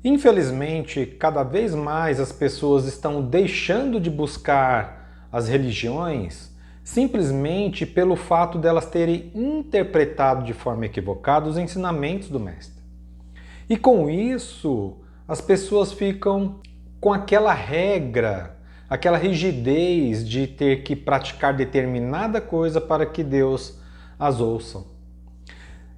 Infelizmente, cada vez mais as pessoas estão deixando de buscar as religiões simplesmente pelo fato delas terem interpretado de forma equivocada os ensinamentos do Mestre. E com isso, as pessoas ficam com aquela regra, aquela rigidez de ter que praticar determinada coisa para que Deus as ouça.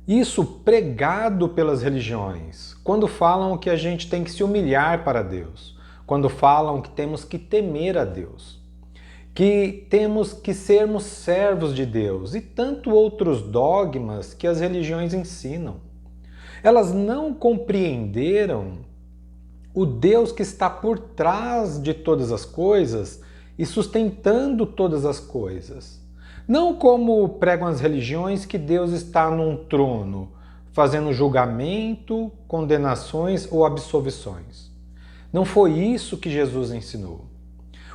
Isso pregado pelas religiões, quando falam que a gente tem que se humilhar para Deus, quando falam que temos que temer a Deus, que temos que sermos servos de Deus e tanto outros dogmas que as religiões ensinam. Elas não compreenderam o Deus que está por trás de todas as coisas e sustentando todas as coisas. Não como pregam as religiões que Deus está num trono, fazendo julgamento, condenações ou absolvições. Não foi isso que Jesus ensinou.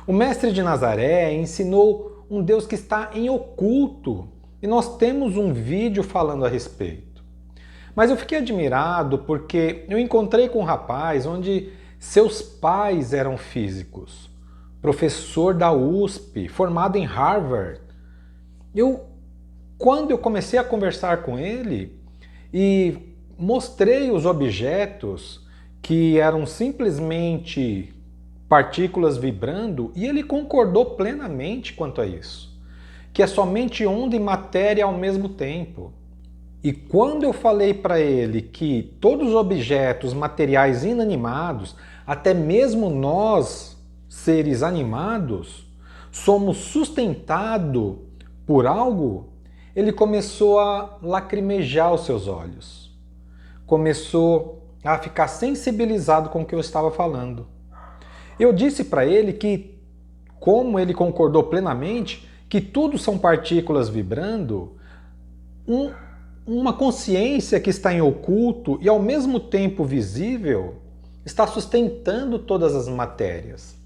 O Mestre de Nazaré ensinou um Deus que está em oculto e nós temos um vídeo falando a respeito. Mas eu fiquei admirado porque eu encontrei com um rapaz onde seus pais eram físicos, professor da USP, formado em Harvard. Quando eu comecei a conversar com ele e mostrei os objetos que eram simplesmente partículas vibrando, e ele concordou plenamente quanto a isso, que é somente onda e matéria ao mesmo tempo. E quando eu falei para ele que todos os objetos materiais inanimados, até mesmo nós, seres animados, somos sustentados por algo, ele começou a lacrimejar os seus olhos. Começou a ficar sensibilizado com o que eu estava falando. Eu disse para ele que, como ele concordou plenamente, que tudo são partículas vibrando, uma consciência que está em oculto e ao mesmo tempo visível está sustentando todas as matérias,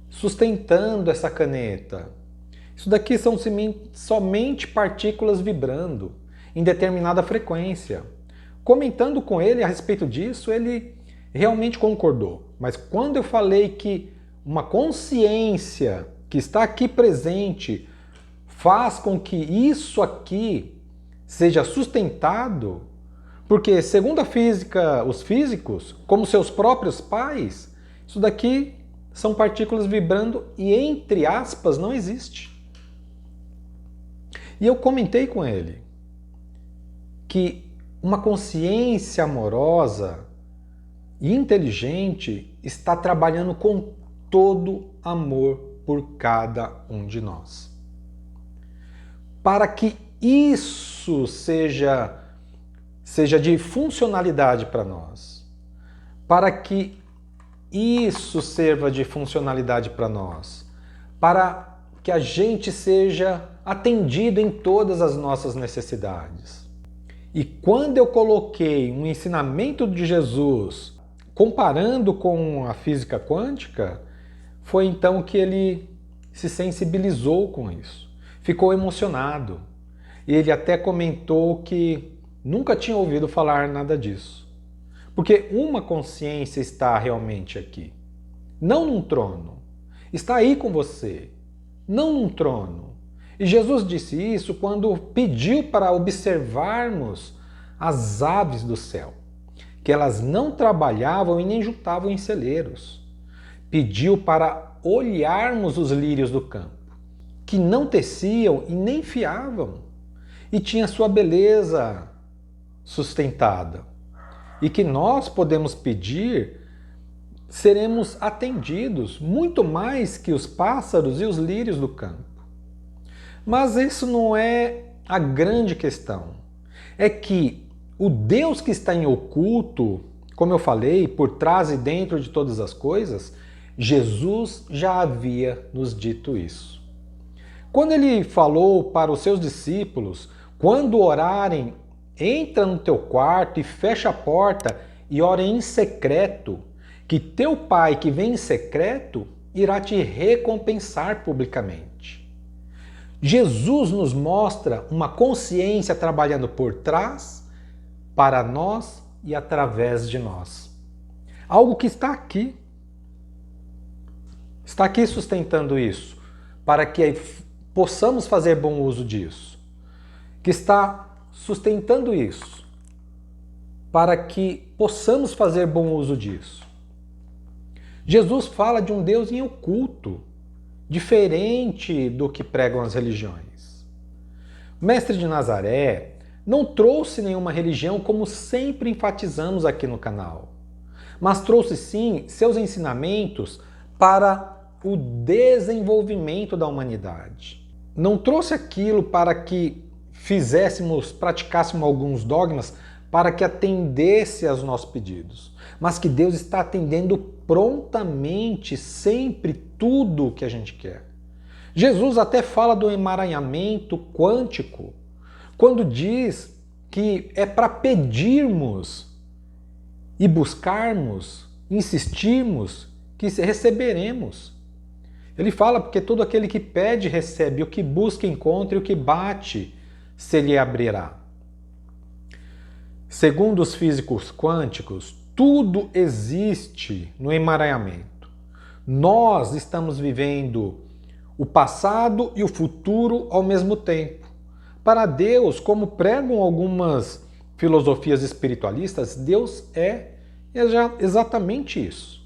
sustentando essa caneta. Isso daqui são somente partículas vibrando em determinada frequência. Comentando com ele a respeito disso, ele realmente concordou. Mas quando eu falei que uma consciência que está aqui presente faz com que isso aqui seja sustentado, porque segundo a física, os físicos, como seus próprios pais, isso daqui são partículas vibrando e, entre aspas, não existe. E eu comentei com ele que uma consciência amorosa e inteligente está trabalhando com todo amor por cada um de nós. Para que isso seja de funcionalidade para nós, para que isso sirva de funcionalidade para nós, para que a gente seja atendido em todas as nossas necessidades. E quando eu coloquei um ensinamento de Jesus comparando com a física quântica, foi então que ele se sensibilizou com isso, ficou emocionado. E ele até comentou que nunca tinha ouvido falar nada disso. Porque uma consciência está realmente aqui, não num trono. Está aí com você, não num trono. E Jesus disse isso quando pediu para observarmos as aves do céu, que elas não trabalhavam e nem juntavam em celeiros. Pediu para olharmos os lírios do campo, que não teciam e nem fiavam, e tinha sua beleza sustentada. E que nós podemos pedir, seremos atendidos muito mais que os pássaros e os lírios do campo. Mas isso não é a grande questão. É que o Deus que está em oculto, como eu falei, por trás e dentro de todas as coisas, Jesus já havia nos dito isso. Quando ele falou para os seus discípulos, quando orarem, entra no teu quarto e fecha a porta e ora em secreto, que teu Pai que vem em secreto irá te recompensar publicamente. Jesus nos mostra uma consciência trabalhando por trás, para nós e através de nós. Algo que está aqui sustentando isso, para que possamos fazer bom uso disso. Que está sustentando isso, para que possamos fazer bom uso disso. Jesus fala de um Deus em oculto, diferente do que pregam as religiões. O Mestre de Nazaré não trouxe nenhuma religião como sempre enfatizamos aqui no canal, mas trouxe sim seus ensinamentos para o desenvolvimento da humanidade. Não trouxe aquilo para que praticássemos alguns dogmas para que atendesse aos nossos pedidos, mas que Deus está atendendo prontamente sempre tudo o que a gente quer. Jesus até fala do emaranhamento quântico, quando diz que é para pedirmos e buscarmos, insistirmos, que receberemos. Ele fala porque todo aquele que pede recebe, o que busca encontra e o que bate se lhe abrirá. Segundo os físicos quânticos, tudo existe no emaranhamento. Nós estamos vivendo o passado e o futuro ao mesmo tempo. Para Deus, como pregam algumas filosofias espiritualistas, Deus é exatamente isso.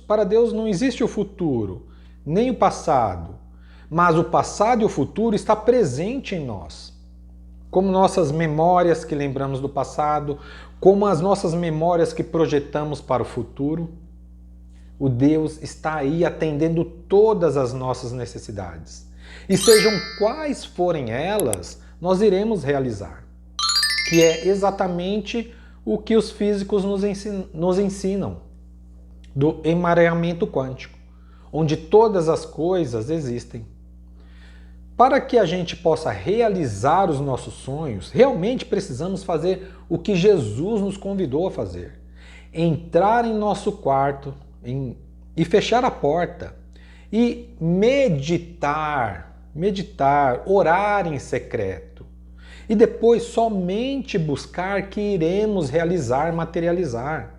Para Deus não existe o futuro, nem o passado, mas o passado e o futuro está presente em nós. Como nossas memórias que lembramos do passado, como as nossas memórias que projetamos para o futuro, o Deus está aí atendendo todas as nossas necessidades. E sejam quais forem elas, nós iremos realizar. Que é exatamente o que os físicos nos ensinam, do emaranhamento quântico, onde todas as coisas existem. Para que a gente possa realizar os nossos sonhos, realmente precisamos fazer o que Jesus nos convidou a fazer. Entrar em nosso quarto e fechar a porta e meditar, orar em secreto. E depois somente buscar que iremos realizar, materializar.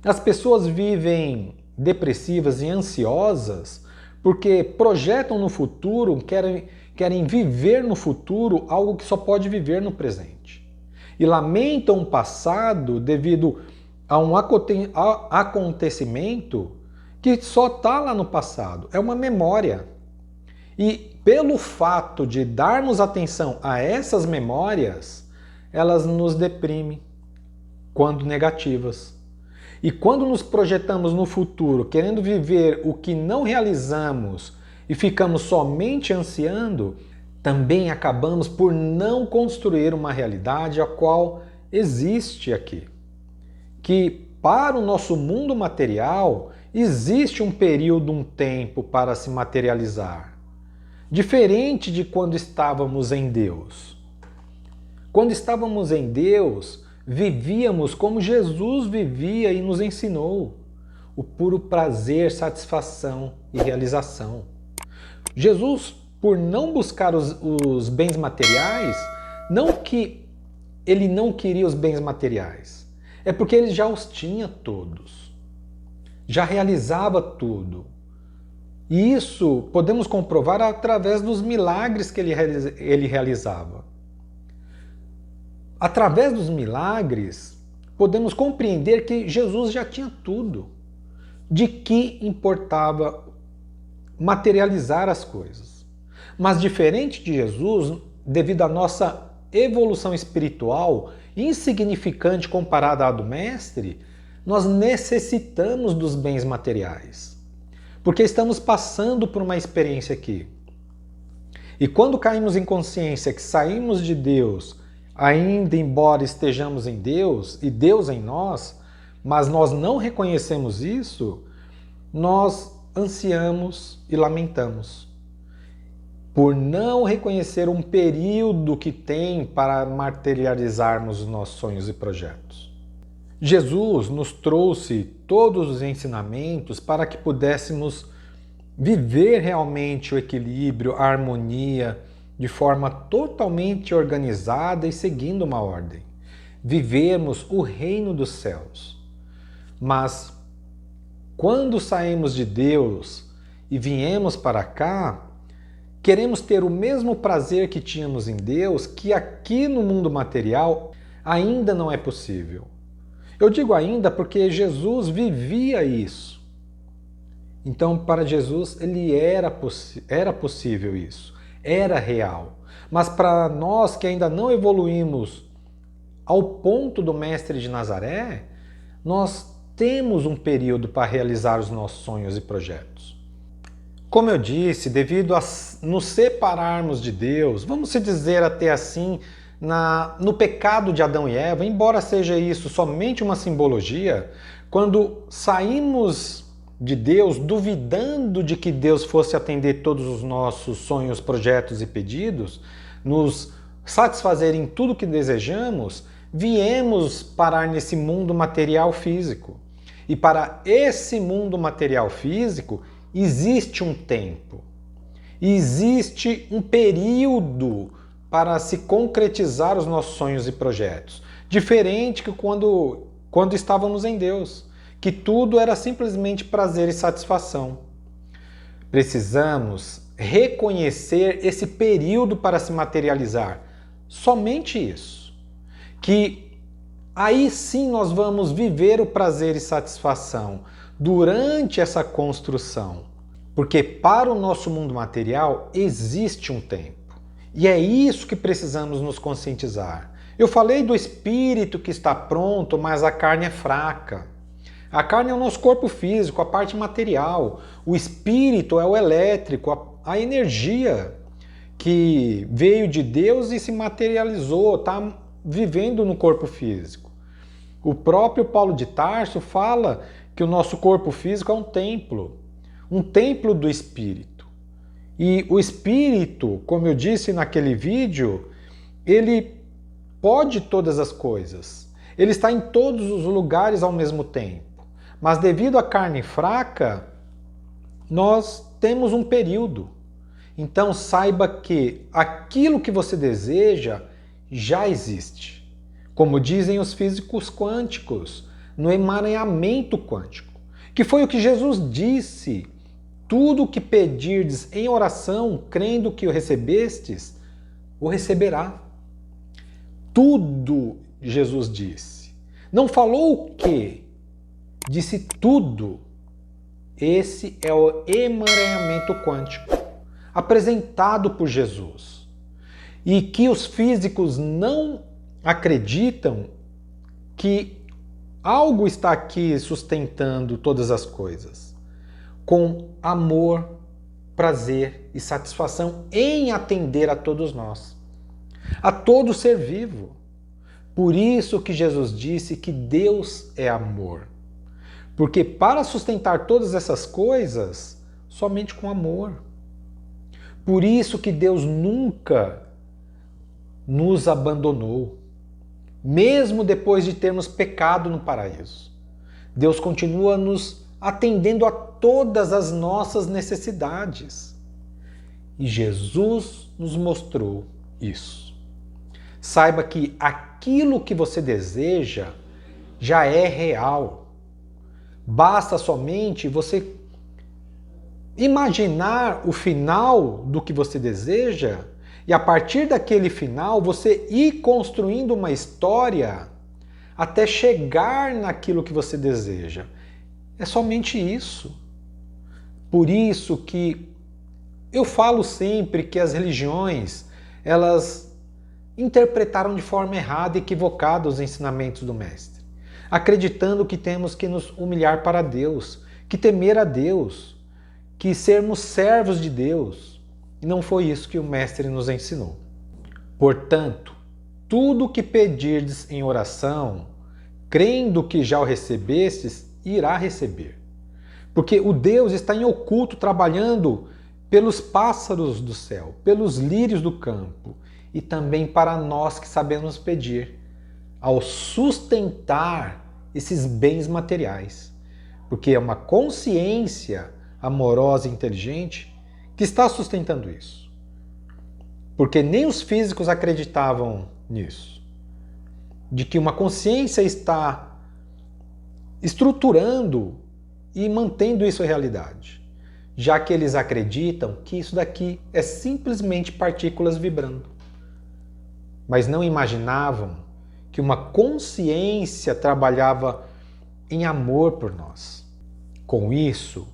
As pessoas vivem depressivas e ansiosas porque projetam no futuro, querem viver no futuro algo que só pode viver no presente. E lamentam o passado devido a um acontecimento que só está lá no passado. É uma memória. E pelo fato de darmos atenção a essas memórias, elas nos deprimem quando negativas. E quando nos projetamos no futuro, querendo viver o que não realizamos e ficamos somente ansiando, também acabamos por não construir uma realidade a qual existe aqui. Que para o nosso mundo material existe um período, um tempo para se materializar. Diferente de quando estávamos em Deus. Quando estávamos em Deus, vivíamos como Jesus vivia e nos ensinou, o puro prazer, satisfação e realização. Jesus, por não buscar os bens materiais, não que ele não queria os bens materiais, é porque ele já os tinha todos, já realizava tudo. E isso podemos comprovar através dos milagres que ele realizava. Através dos milagres, podemos compreender que Jesus já tinha tudo. De que importava materializar as coisas. Mas diferente de Jesus, devido à nossa evolução espiritual insignificante comparada à do Mestre, nós necessitamos dos bens materiais. Porque estamos passando por uma experiência aqui. E quando caímos em consciência que saímos de Deus, ainda embora estejamos em Deus e Deus em nós, mas nós não reconhecemos isso, nós ansiamos e lamentamos por não reconhecer um período que tem para materializarmos os nossos sonhos e projetos. Jesus nos trouxe todos os ensinamentos para que pudéssemos viver realmente o equilíbrio, a harmonia, de forma totalmente organizada e seguindo uma ordem. Vivermos o reino dos céus. Mas quando saímos de Deus e viemos para cá, queremos ter o mesmo prazer que tínhamos em Deus, que aqui no mundo material ainda não é possível. Eu digo ainda porque Jesus vivia isso. Então, para Jesus, era possível isso, era real. Mas para nós que ainda não evoluímos ao ponto do Mestre de Nazaré, nós temos um período para realizar os nossos sonhos e projetos. Como eu disse, devido a nos separarmos de Deus, vamos se dizer até assim, no pecado de Adão e Eva, embora seja isso somente uma simbologia, quando saímos de Deus duvidando de que Deus fosse atender todos os nossos sonhos, projetos e pedidos, nos satisfazer em tudo que desejamos, viemos parar nesse mundo material físico. E para esse mundo material físico, existe um tempo, existe um período para se concretizar os nossos sonhos e projetos. Diferente que quando estávamos em Deus, que tudo era simplesmente prazer e satisfação. Precisamos reconhecer esse período para se materializar. Somente isso. Que aí sim nós vamos viver o prazer e satisfação durante essa construção. Porque para o nosso mundo material existe um tempo. E é isso que precisamos nos conscientizar. Eu falei do espírito que está pronto, mas a carne é fraca. A carne é o nosso corpo físico, a parte material. O espírito é o elétrico, a energia que veio de Deus e se materializou, está vivendo no corpo físico. O próprio Paulo de Tarso fala que o nosso corpo físico é um templo do espírito. E o espírito, como eu disse naquele vídeo, ele pode todas as coisas. Ele está em todos os lugares ao mesmo tempo. Mas devido à carne fraca, nós temos um período. Então saiba que aquilo que você deseja já existe. Como dizem os físicos quânticos, no emaranhamento quântico, que foi o que Jesus disse: tudo o que pedirdes em oração, crendo que o recebestes, o receberá. Tudo, Jesus disse. Não falou o quê? Disse tudo. Esse é o emaranhamento quântico, apresentado por Jesus. E que os físicos não acreditam que algo está aqui sustentando todas as coisas, com amor, prazer e satisfação em atender a todos nós, a todo ser vivo. Por isso que Jesus disse que Deus é amor. Porque para sustentar todas essas coisas, somente com amor. Por isso que Deus nunca nos abandonou, mesmo depois de termos pecado no paraíso. Deus continua nos atendendo a todas as nossas necessidades. E Jesus nos mostrou isso. Saiba que aquilo que você deseja já é real. Basta somente você imaginar o final do que você deseja e a partir daquele final você ir construindo uma história até chegar naquilo que você deseja. É somente isso. Por isso que eu falo sempre que as religiões, elas interpretaram de forma errada e equivocada os ensinamentos do Mestre, acreditando que temos que nos humilhar para Deus, que temer a Deus, que sermos servos de Deus. E não foi isso que o Mestre nos ensinou. Portanto, tudo o que pedirdes em oração, crendo que já o recebestes, irá receber. Porque o Deus está em oculto trabalhando pelos pássaros do céu, pelos lírios do campo e também para nós que sabemos pedir, ao sustentar esses bens materiais. Porque é uma consciência amorosa e inteligente que está sustentando isso. Porque nem os físicos acreditavam nisso. De que uma consciência está estruturando e mantendo isso realidade, já que eles acreditam que isso daqui é simplesmente partículas vibrando. Mas não imaginavam que uma consciência trabalhava em amor por nós. Com isso,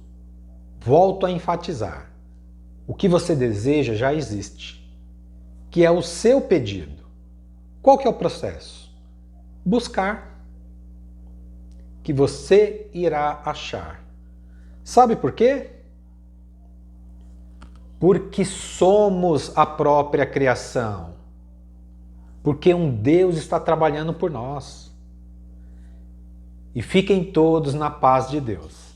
volto a enfatizar: o que você deseja já existe, que é o seu pedido. Qual que é o processo? Buscar, que você irá achar. Sabe por quê? Porque somos a própria criação. Porque um Deus está trabalhando por nós. E fiquem todos na paz de Deus.